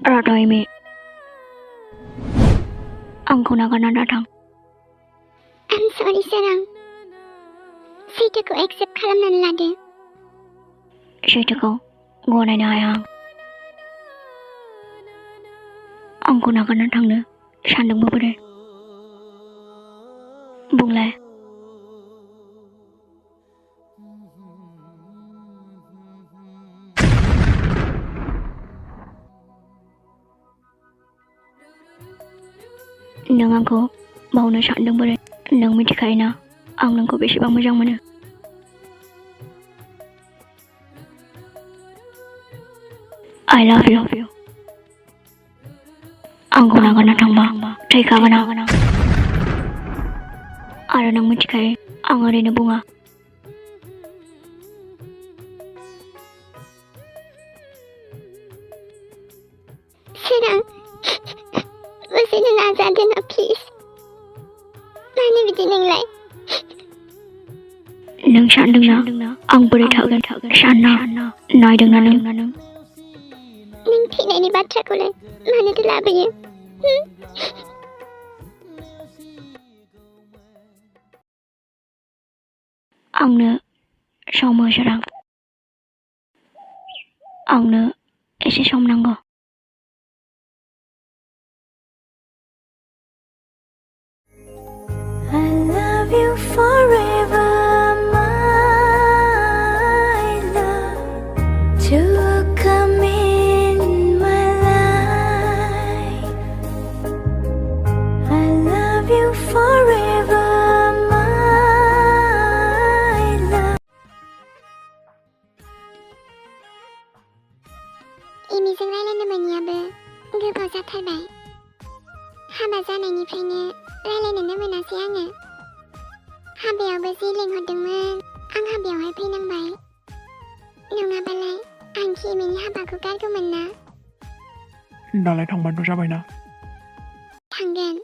Rata Emi Angko nagarna datang. I'm sorry Sarang. Saityoko accept खालामनानै लादो. Saityoko गनायनो हाया आं. आंखौ नागारना थांनो सानदोंबो बोरै? बुंलाय. नों आंखौ बावनो सानदों बोरै? नों मिथिखायोना आं नोंखौ बेसेबां मोजां मोनो. I love you. आंखौ नागारना थांबा थैखागोन आं. आरो नों मिथिखायो आं ओरैनो बुङा. Sarang, बुजिनो नाजादो ना प्लिज. मानो बिदि नोंलाय? नों सानदोंना आं बोरै थागोन सानना नायदोंना नों? नों थैनायनि बाथ्राखौलाय मानोथो लाबोयो? आंनो सम हो सोरां. आंनो एसे सम नांगौ. I love you forever, my love. To come in my life. I love you forever, my love. एमिजों रायलायनो मोनियाबो गोबाव जाथारबाय. हाबा जानायनिफ्रायनो रायलायनोनो मोनासै आङो. हाबायावबो जि लेंहरदोंमोन आं हाबायावहाय फैनांबाय. नङाबालाय आं एमिनि हाबाखौ गारगौमोन ना. दालाय थांबानो जाबायना. थांगोन.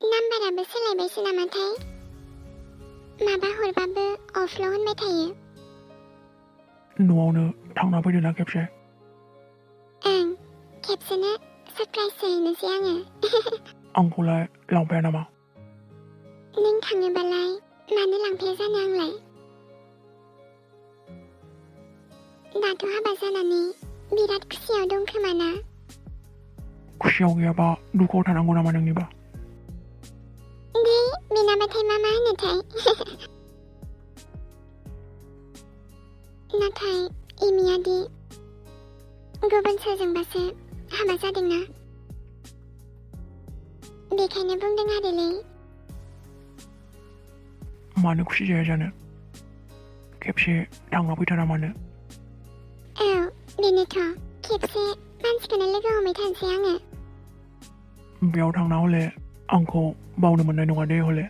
नाम्बाराबो सोलायबायसो नामाथाय? माबा हरबाबो अफल' होनबाय थायो. न'आवनो थांना फैदोना खेबसे. ओं, खेबसेनो सारप्राइज हैनोसै आङो. आंखौलाय लांफाया नामा? नों थाङोबालाय मानो लांफाया जानो आंलाय? दाथ' हाबा जानानै बिराद खुसियाव दं खोमा ना? खुसियाव गैयाबा दुखुआव थानांगौ नामा नोंनिबा? दे बेनाबाथाय मा होनोथाय? नाथाय एमियादि गुबुन सोरजोंबासो हाबा जादोंना? बेखायनो बुंदों आरोलै. मानो खुसि जाया जानो? खेबसे थांना फैथारा मानो? औ बेनोथ' खेबसे मानसिखौनो लोगो हमबाय थानोसै आङो. बेयाव थांना हले आंखौ बावनो मोननाय नङा दे हले.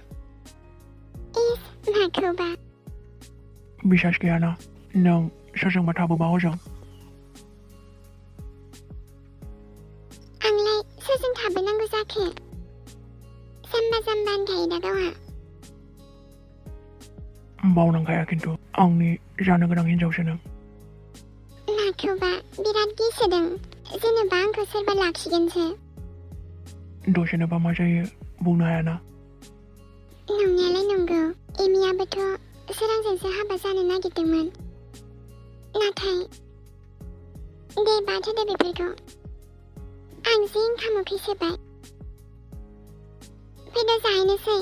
इस माखौबा? बिसास गैयाना नों सोरजोंबा थाबोबा हजों. आंलाय सोरजों थाबोनांगौ जाखो? जाम्बा होनखायो दा गावहा. बावनांखाया खिन्थु आंनि जानो गोनां हिनजावसो नों. माखौबा बिराद गिसोदों. जेनेबा आंखौ सोरबा लाखिगोनसो. दसेनोबा मा जायो बुंनो हायाना. नंनायालाय नंगौ. एमियाबोथ' सोरांजोंसो हाबा जानो नागिरदोंमोन. नाथाय दे बाद होदो बेफोरखौ. आं जि ओंखाम उखै सोबाय. फैदो जाहैनोसै.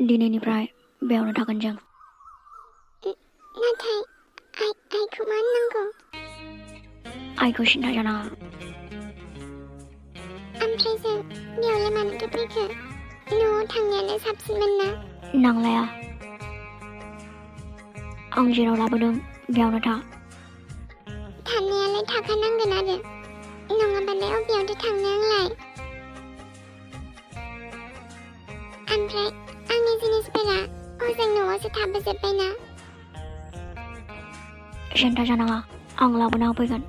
दिनैनिफ्राय बेयावनो थागोन जों. नाथाय आइखौ मा होननांगौ? आइखौ सिन्था जानाङा. ओमफ्राय जों बेयावलाय मानोथो फैखो? न'आव थांनायानो साबसिनमोन ना? नांलाया. आं जेराव लाबोदों बेयावनो था. थानायालाय थाखानांगोन आरो. नङाबालाय अबेयावथो थांनो आंलाय? ओमफ्राय आंनि जिनिसफोरा हजों न'आवसो थाबोजोब्बायना? सिन्था जानाङा आं लाबोना होफैगोन.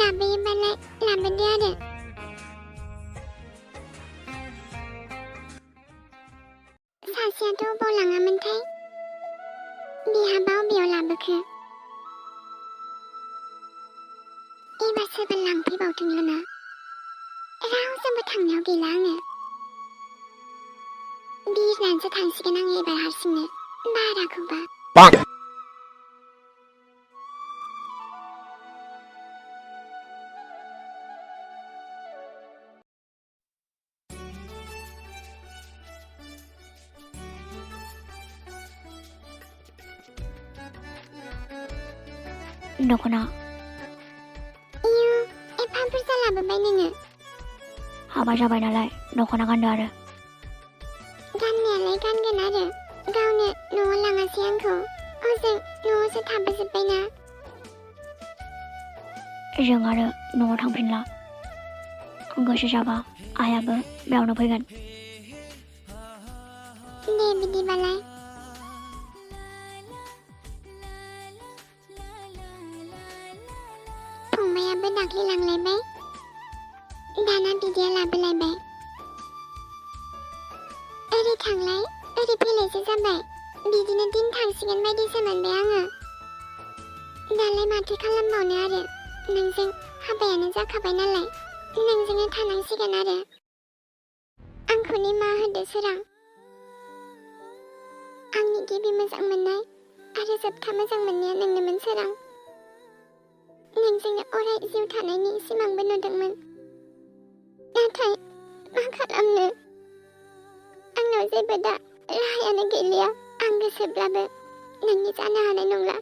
लाबोयोबालाय लाबोदो आरो. सासेयाथ' अबाव लाङामोनथाय बिहाबा अबेयाव लाबोखो एबार सोरबा लांफैबावथोंल' ना रावजोंबो थांनायाव गैला आङो बिरनानैसो थांसिगोन आङो एबार हारसिंनो बाराखौबा दख'ना इयु एफा बुरजा लाबोबाय नोङो हाबा जाबाय नालाय दख'ना गानदो आरो गाननायालाय गानगोन आरो गावनो न'आव लाङासै आंखौ हजों न'आवसो थाबोजोब्बायना जों आरो न'आव थांफिनला गोसो जाबा आइयाबो बेयावनो फैगोन दे बिदिबालाय फंबायाबो दाख्लै लांलायबाय दाना बिदिया लाबोलायबाय ओरै थांलाय ओरै फैलायसो जाबाय बिदिनो दिन थांसिगोन बायदिसो मोनबाय आङो दालाय माथो खालामबावनो आरो नोंजों हाबायानो जाखाबाय नालाय नोंजोंनो थानांसिगोन आरो आंखौ निमाहा होदो सोरां आंनि गिबि मोजां मोननाय आरो जोबथा मोजां मोननाया नोंनोमोन सोरां नोंजोंनो अराय जिउ थानायनि सिमांबो नुदोंमोन नाथाय मा खालामनो आंनाव जेबो दा राहायानो गैलिया आं गोसोब्लाबो नोंनि जानो हानाय नंला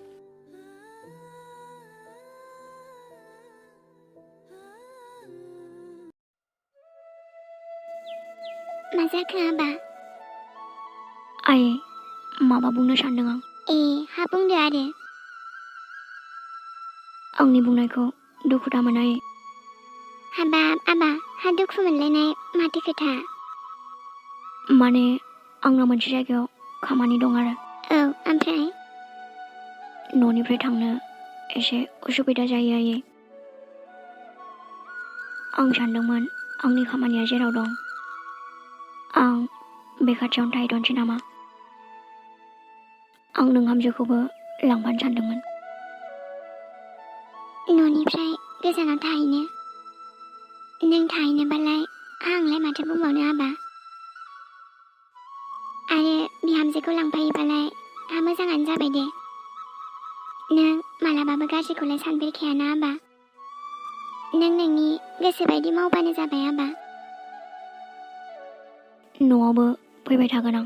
मा जाखो आबा आइ माबा बुंनो सानदों आं ए हा बुंदो आरो आंनि बुंनायखौ दुखु दामोन आइ हाबाब आबा हा दुखु मोनलायनाय माथो खोथा माने आंना मोनसे जायगायाव खामानि दं आरो औ ओमफ्राय न'निफ्राय थांनो एसे उसुबिदा जायो आइ आं सानदोंमोन आंनि खामानिया जेराव दं आं बे खाथियावनो थाहैथ'नोसै नामा आं नोंहामजोखौबो लांफानो सानदोंमोन न'निफ्राय गोजानाव थाहैनो नों थाहैनोबालाय आंलाय माथो बुंबावनो आबा आरो बिहामजोखौ लांफायोबालाय हा मोजाङानो जाबाय दे नों मालाबाबो गाज्रिखौलाय सानफेरखायाना आबा नों नोंनि गोसोबायदि मावबानो जाबाय आबा न'आवबो फैबाय थागोन आं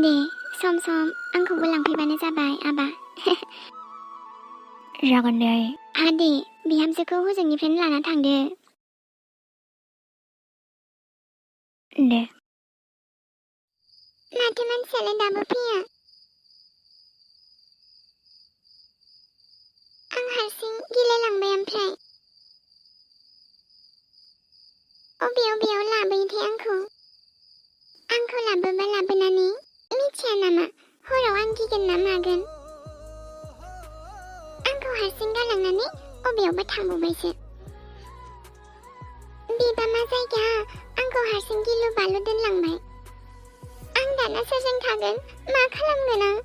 दे सम सम आंखौबो लांफैबानो जाबाय आबा जागोन दे आइ दे बिहामजोखौ हजोंनिफ्रायनो लाना थांदो दे माथो मानसियालाय दाबो फैया आं हारसिं गिलायलांबाय ओमफ्राय अबेयाव लाबोयोथाय आंखौ लाबोबा लाबोनानै मिथिया नामा हराव आं गिगोन ना मागोन आंखौ हारसिं गालांनानै अबेयावबा थांबावबायसो बेबा मा जायगा आंखौ हारसिं गिलु बालु दोनलांबाय आं दाना सोरजों थागोन मा खालामगोन आं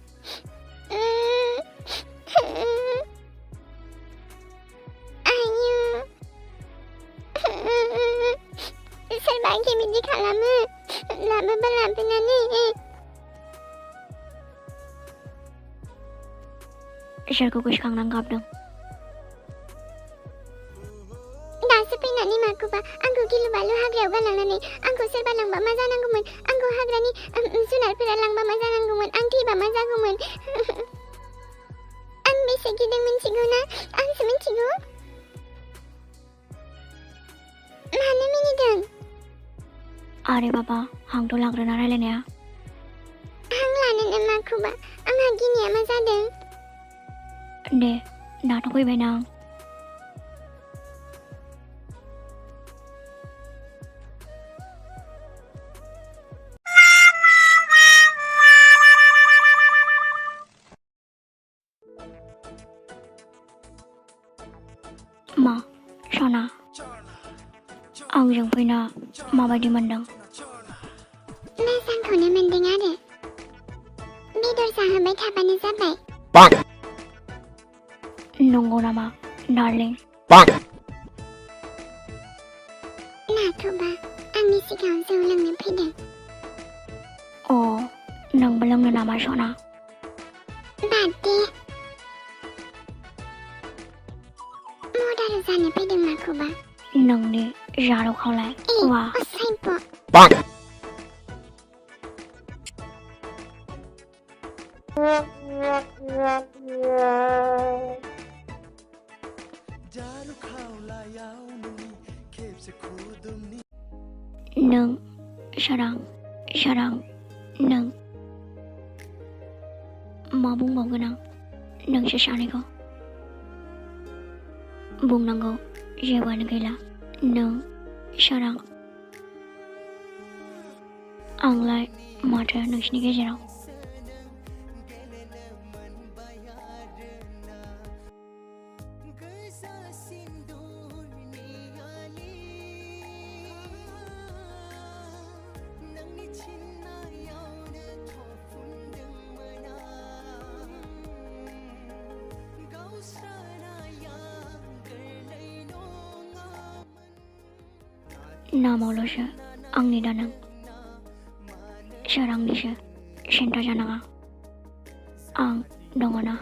आयु सोरबा आंखौ बिदि खालामो लाबोबा लाबोनानै इसोरखौ गोसोखांनानै गाबदों दासो फैनानै माखौबा आंखौ गिलु बालु हाग्रायाव गालांनानै आंखौ सोरबा लांबा मा जानांगौमोन आंखौ हाग्रानि जुनारफोरा लांबा मा जानांगौमोन आं थैबा मा जागौमोन आं बेसे गिदों मिथिगौ ना आंसो मिथिगौ मानो मिनिदों आरे बाबा हांथ' लाग्रोना रायलायनाया हां लानोनो माखौबा आंहा गिनाया मा जादों दे दाथ' फैबायना आं मा सना आंजों फैना माबायदि मोनदों मोजांखौनो मोनदों आरो बेदर जाहोबाय थाबानो जाबाय नंगौ नामा डार्लिं नाथ'बा आंनि सिगाङाव जौ लोंनो फैदों अ नोंबो लोंनो नामा सना बाद दे मदार जानो फैदों माखौबा नोंनि जारौ खावलाय वा असाइप' नों सोरां नों मा बुंबावगोन आं नोंसोर सानैखौ बुंनांगौ जेबोआनो गैला नों सोरां आंलाय माथो नोंसिनि गेजेराव नामावल'सो आंनि दा नों सोरांनिसो सिन्था जानाङा आं दङ ना